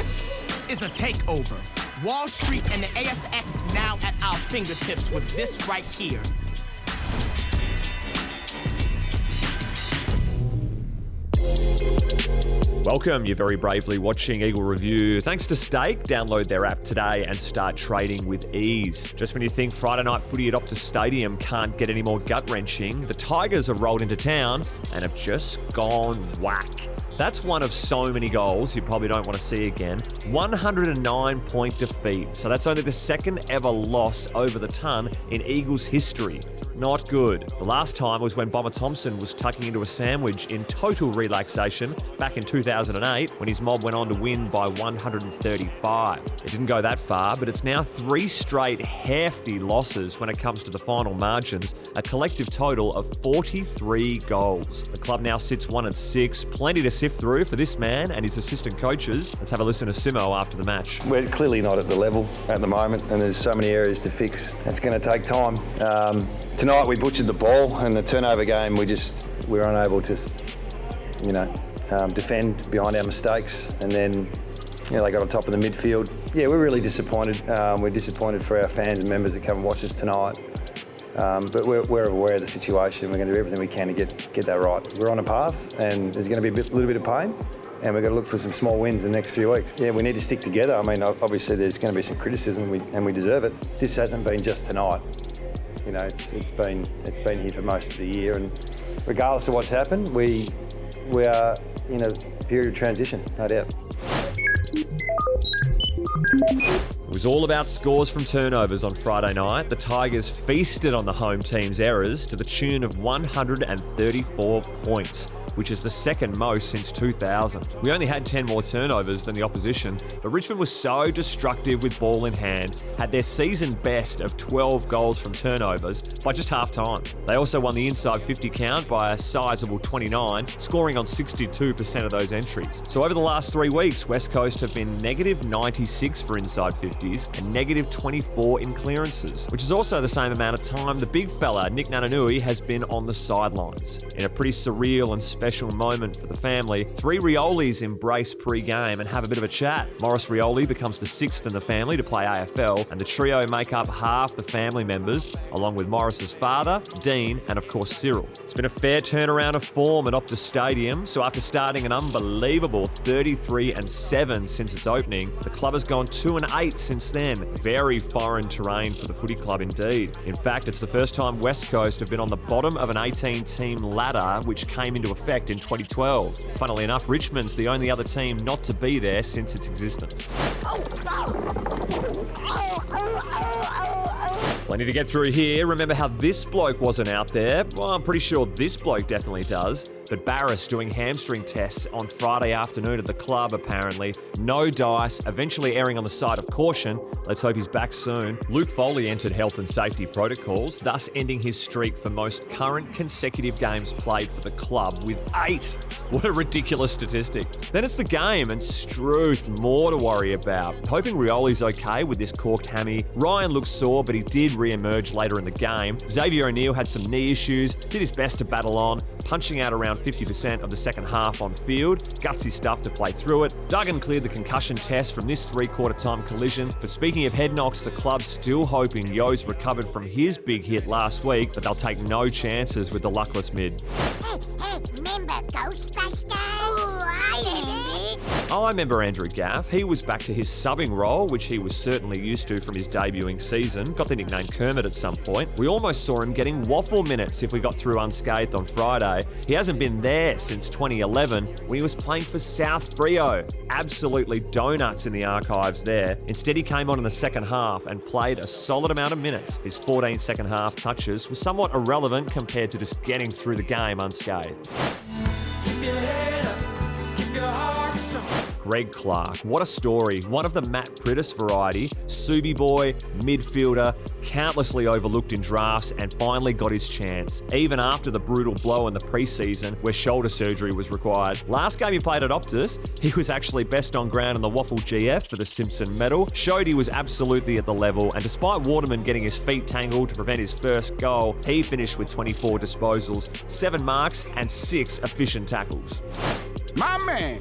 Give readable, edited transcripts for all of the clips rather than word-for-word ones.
This is a takeover. Wall Street and the ASX now at our fingertips with this right here. Welcome, you're very bravely watching Eagle Review. Thanks to Stake, download their app today and start trading with ease. Just when you think Friday night footy at Optus Stadium can't get any more gut-wrenching, the Tigers have rolled into town and have just gone whack. That's one of so many goals you probably don't want to see again. 109-point defeat. So that's only the second ever loss over the ton in Eagles history. Not good. The last time was when Bomber Thompson was tucking into a sandwich in total relaxation back in 2008 when his mob went on to win by 135. It didn't go that far, but it's now 3 straight hefty losses when it comes to the final margins, a collective total of 43 goals. The club now sits 1-6, plenty to sift through for this man and his assistant coaches. Let's have a listen to Simo after the match. We're clearly not at the level at the moment, and there's so many areas to fix. It's going to take time. Tonight we butchered the ball, and the turnover game we were unable to, defend behind our mistakes, and then they got on top of the midfield. Yeah, we're really disappointed. We're disappointed for our fans and members that come and watch us tonight. But we're aware of the situation. We're going to do everything we can to get that right. We're on a path, and there's going to be a little bit of pain, and we're going to look for some small wins in the next few weeks. Yeah, we need to stick together. I mean, obviously there's going to be some criticism, and we deserve it. This hasn't been just tonight. It's been here for most of the year, and regardless of what's happened, we are in a period of transition, no doubt. It was all about scores from turnovers on Friday night. The Tigers feasted on the home team's errors to the tune of 134 points, which is the second most since 2000. We only had 10 more turnovers than the opposition, but Richmond was so destructive with ball in hand, had their season best of 12 goals from turnovers by just half time. They also won the inside 50 count by a sizable 29, scoring on 62% of those entries. So over the last 3 weeks, West Coast have been negative 96 for inside 50s and negative 24 in clearances, which is also the same amount of time the big fella, Nick Nananui, has been on the sidelines. In a pretty surreal and special moment for the family, 3 Riolis embrace pre-game and have a bit of a chat. Maurice Rioli becomes the 6th in the family to play AFL, and the trio make up half the family members, along with Maurice's father, Dean, and of course Cyril. It's been a fair turnaround of form at Optus Stadium, so after starting an unbelievable 33-7 since its opening, the club has gone 2-8 since then. Very foreign terrain for the footy club indeed. In fact, it's the first time West Coast have been on the bottom of an 18-team ladder, which came into effect in 2012. Funnily enough, Richmond's the only other team not to be there since its existence. Plenty to get through here. Remember how this bloke wasn't out there? Well, I'm pretty sure this bloke definitely does. But Barris doing hamstring tests on Friday afternoon at the club, apparently. No dice, eventually erring on the side of caution. Let's hope he's back soon. Luke Foley entered health and safety protocols, thus ending his streak for most current consecutive games played for the club with 8. What a ridiculous statistic. Then it's the game, and Struth more to worry about. Hoping Rioli's okay with this corked hammy. Ryan looked sore, but he did re-emerge later in the game. Xavier O'Neill had some knee issues, did his best to battle on, punching out around 50% of the second half on field. Gutsy stuff to play through it. Duggan cleared the concussion test from this 3/4 time collision. But speaking of head knocks, the club's still hoping Yo's recovered from his big hit last week, but they'll take no chances with the luckless mid. Hey, remember Ghostbusters? I remember Andrew Gaff. He was back to his subbing role, which he was certainly used to from his debuting season. Got the nickname Kermit at some point. We almost saw him getting waffle minutes if we got through unscathed on Friday. He hasn't been there since 2011 when he was playing for South Freo. Absolutely donuts in the archives there. Instead, he came on in the second half and played a solid amount of minutes. His 14 second half touches were somewhat irrelevant compared to just getting through the game unscathed. Keep your head up, keep your heart strong. Greg Clark, what a story. One of the Matt Priddis variety, Subi boy, midfielder, countlessly overlooked in drafts and finally got his chance, even after the brutal blow in the preseason where shoulder surgery was required. Last game he played at Optus, he was actually best on ground in the Waffle GF for the Simpson medal, showed he was absolutely at the level, and despite Waterman getting his feet tangled to prevent his first goal, he finished with 24 disposals, 7 marks and 6 efficient tackles. My man!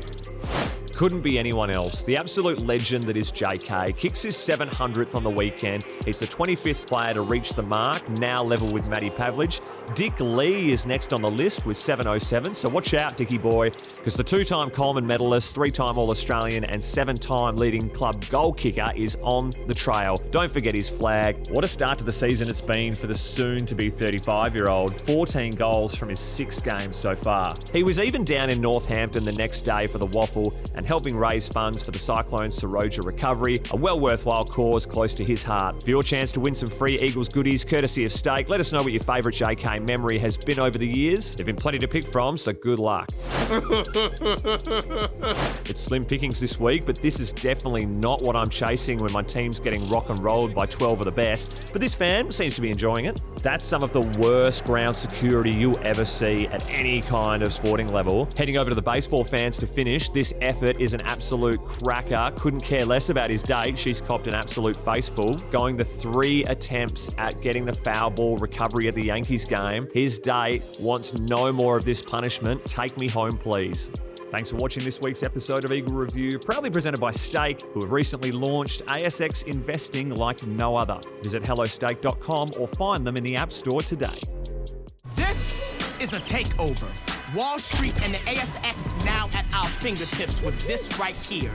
couldn't be anyone else. The absolute legend that is JK kicks his 700th on the weekend. He's the 25th player to reach the mark, now level with Matty Pavlich. Dick Lee is next on the list with 707, so watch out, Dickie boy, because the two-time Coleman medalist, three-time All-Australian and seven-time leading club goal kicker is on the trail. Don't forget his flag. What a start to the season it's been for the soon-to-be 35-year-old. 14 goals from his 6 games so far. He was even down in Northampton the next day for the waffle and helping raise funds for the Cyclones Saroja recovery, a well worthwhile cause close to his heart. For your chance to win some free Eagles goodies courtesy of Steak, let us know what your favourite JK memory has been over the years. There've been plenty to pick from, so good luck. It's slim pickings this week, but this is definitely not what I'm chasing when my team's getting rock and rolled by 12 of the best. But this fan seems to be enjoying it. That's some of the worst ground security you'll ever see at any kind of sporting level. Heading over to the baseball fans to finish, this effort is an absolute cracker. Couldn't care less about his date. She's copped an absolute faceful. Going the 3 attempts at getting the foul ball recovery at the Yankees game. His date wants no more of this punishment. Take me home, please. Thanks for watching this week's episode of Eagle Review, proudly presented by Stake, who have recently launched ASX investing like no other. Visit hellostake.com or find them in the App Store today. This is a takeover. Wall Street and the ASX now at our fingertips with this right here.